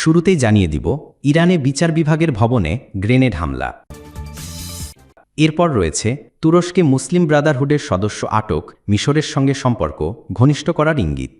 শুরুতেই জানিয়ে দিব ইরানে বিচার বিভাগের ভবনে গ্রেনেড হামলা। এরপর রয়েছে তুরস্কে মুসলিম ব্রাদারহুডের সদস্য আটক, মিশরের সঙ্গে সম্পর্ক ঘনিষ্ঠ করার ইঙ্গিত।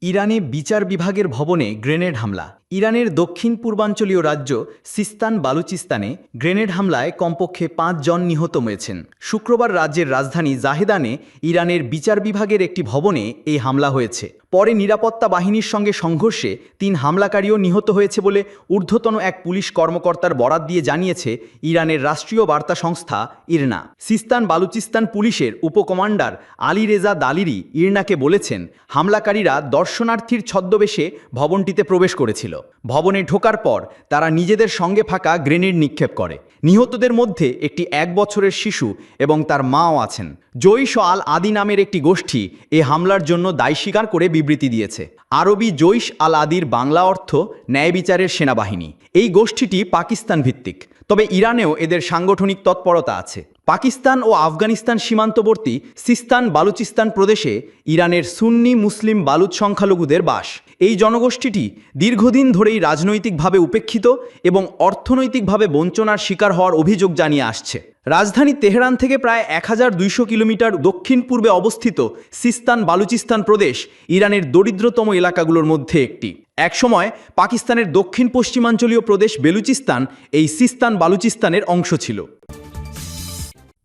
ইরানে বিচার বিভাগের ভবনে গ্রেনেড হামলা। ইরানের দক্ষিণ পূর্বাঞ্চলীয় রাজ্য সিস্তান বালুচিস্তানে গ্রেনেড হামলায় কমপক্ষে ৫ জন নিহত হয়েছেন। শুক্রবার রাজ্যের রাজধানী জাহেদানে ইরানের বিচার বিভাগের একটি ভবনে এই হামলা হয়েছে। পরে নিরাপত্তা বাহিনীর সঙ্গে সংঘর্ষে ৩ হামলাকারীও নিহত হয়েছে বলে ঊর্ধ্বতন এক পুলিশ কর্মকর্তার বরাত দিয়ে জানিয়েছে ইরানের রাষ্ট্রীয় বার্তা সংস্থা ইরনা। সিস্তান বালুচিস্তান পুলিশের উপকমান্ডার আলী রেজা দালিরি ইরনাকে বলেছেন, হামলাকারীরা দর্শনার্থীর ছদ্মবেশে ভবনটিতে প্রবেশ করেছিল। ভবনে ঢোকার পর তারা নিজেদের সঙ্গে ফাঁকা গ্রেনেড নিক্ষেপ করে। নিহতদের মধ্যে একটি ১ বছরের শিশু এবং তার মাও আছেন। জৈশ আল আদি নামের একটি গোষ্ঠী এ হামলার জন্য দায় স্বীকার করে বিবৃতি দিয়েছে। আরবি জৈশ আল আদির বাংলা অর্থ ন্যায় বিচারের সেনাবাহিনী। এই গোষ্ঠীটি পাকিস্তান ভিত্তিক, তবে ইরানেও এদের সাংগঠনিক তৎপরতা আছে। পাকিস্তান ও আফগানিস্তান সীমান্তবর্তী সিস্তান বালুচিস্তান প্রদেশে ইরানের সুন্নি মুসলিম বালুচ সংখ্যালঘুদের বাস। এই জনগোষ্ঠীটি দীর্ঘদিন ধরেই রাজনৈতিকভাবে উপেক্ষিত এবং অর্থনৈতিকভাবে বঞ্চনার শিকার হওয়ার অভিযোগ জানিয়ে আসছে। রাজধানী তেহরান থেকে প্রায় ১২০০ কিলোমিটার দক্ষিণ পূর্বে অবস্থিত সিস্তান বালুচিস্তান প্রদেশ ইরানের দরিদ্রতম এলাকাগুলোর মধ্যে একটি। একসময় পাকিস্তানের দক্ষিণ পশ্চিমাঞ্চলীয় প্রদেশ বেলুচিস্তান এই সিস্তান বালুচিস্তানের অংশ ছিল।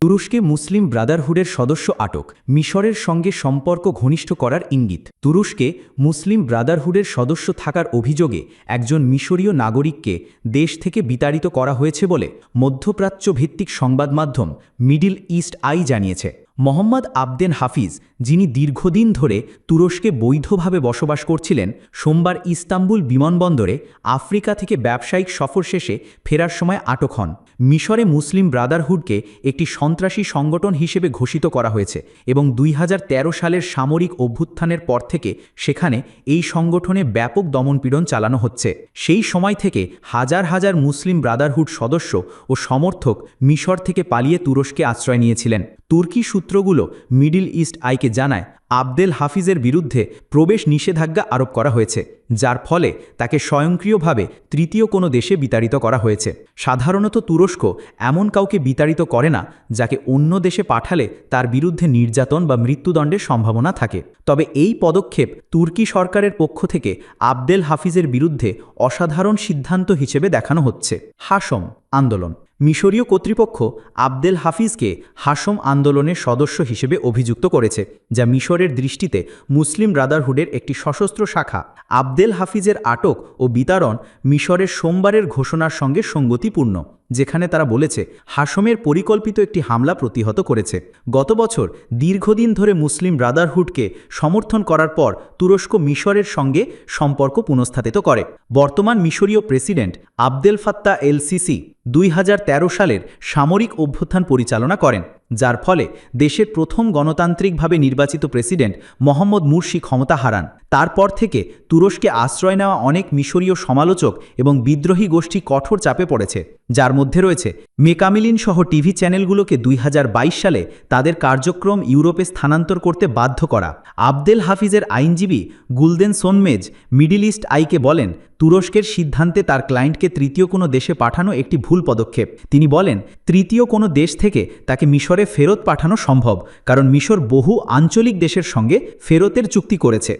তুরস্কে মুসলিম ব্রাদারহুডের সদস্য আটক, মিশরের সঙ্গে সম্পর্ক ঘনিষ্ঠ করার ইঙ্গিত। তুরস্কে মুসলিম ব্রাদারহুডের সদস্য থাকার অভিযোগে একজন মিশরীয় নাগরিককে দেশ থেকে বিতাড়িত করা হয়েছে বলে মধ্যপ্রাচ্য ভিত্তিক সংবাদ মাধ্যম মিডল ইস্ট আই জানিয়েছে। মোহাম্মদ আবদেন হাফিজ, যিনি দীর্ঘদিন ধরে তুরস্কে বৈধভাবে বসবাস করছিলেন, সোমবার ইস্তাম্বুল বিমানবন্দরে আফ্রিকা থেকে ব্যবসায়িক সফর শেষে ফেরার সময় আটক হন। মিশরে মুসলিম ব্রাদারহুডকে একটি সন্ত্রাসী সংগঠন হিসেবে ঘোষিত করা হয়েছে এবং ২০১৩ সালের সামরিক অভ্যুত্থানের পর থেকে সেখানে এই সংগঠনে ব্যাপক দমনপীড়ন চালানো হচ্ছে। সেই সময় থেকে হাজার হাজার মুসলিম ব্রাদারহুড সদস্য ও সমর্থক মিশর থেকে পালিয়ে তুরস্কে আশ্রয় নিয়েছিলেন। তুর্কি সূত্রগুলো মিডল ইস্ট আইকে জানায়, আবদেল হাফিজের বিরুদ্ধে প্রবেশ নিষেধাজ্ঞা আরোপ করা হয়েছে, যার ফলে তাকে স্বয়ংক্রিয়ভাবে তৃতীয় কোনো দেশে বিতাড়িত করা হয়েছে। সাধারণত তুরস্ক এমন কাউকে বিতাড়িত করে না যাকে অন্য দেশে পাঠালে তার বিরুদ্ধে নির্যাতন বা মৃত্যুদণ্ডের সম্ভাবনা থাকে। তবে এই পদক্ষেপ তুর্কি সরকারের পক্ষ থেকে আবদেল হাফিজের বিরুদ্ধে অসাধারণ সিদ্ধান্ত হিসেবে দেখানো হচ্ছে। হাশম আন্দোলন। মিশরীয় কর্তৃপক্ষ আবদেল হাফিজকে হাশম আন্দোলনের সদস্য হিসেবে অভিযুক্ত করেছে, যা মিশরের দৃষ্টিতে মুসলিম ব্রাদারহুডের একটি সশস্ত্র শাখা। আবদেল হাফিজের আটক ও বিতাড়ন মিশরের সোমবারের ঘোষণার সঙ্গে সঙ্গতিপূর্ণ, যেখানে তারা বলেছে হাশমের পরিকল্পিত একটি হামলা প্রতিহত করেছে। গত বছর দীর্ঘদিন ধরে মুসলিম ব্রাদারহুডকে সমর্থন করার পর তুরস্ক মিশরের সঙ্গে সম্পর্ক পুনঃস্থাপিত করে। বর্তমান মিশরীয় প্রেসিডেন্ট আবদেল ফাত্তাহ এল সিসি ২০১৩ সালের সামরিক অভ্যুত্থান পরিচালনা করেন, যার ফলে দেশের প্রথম গণতান্ত্রিকভাবে নির্বাচিত প্রেসিডেন্ট মোহাম্মদ মুরসি ক্ষমতা হারান। তারপর থেকে তুরস্কে আশ্রয় নেওয়া অনেক মিশরীয় সমালোচক এবং বিদ্রোহী গোষ্ঠী কঠোর চাপে পড়েছে, যার মধ্যে রয়েছে মেকামিলিন সহ টিভি চ্যানেলগুলোকে ২০২২ সালে তাদের কার্যক্রম ইউরোপে স্থানান্তর করতে বাধ্য করা। আবদেল হাফিজের আইনজীবী গুলদেন সোনমেজ মিডল ইস্ট আইকে বলেন, তুরস্কের সিদ্ধান্তে তার ক্লায়েন্টকে তৃতীয় কোনো দেশে পাঠানো একটি ভুল পদক্ষেপ। তিনি বলেন, তৃতীয় কোনো দেশ থেকে তাকে মিশরে ফেরত পাঠানো সম্ভব, কারণ মিশর বহু আঞ্চলিক দেশের সঙ্গে ফেরতের চুক্তি করেছে।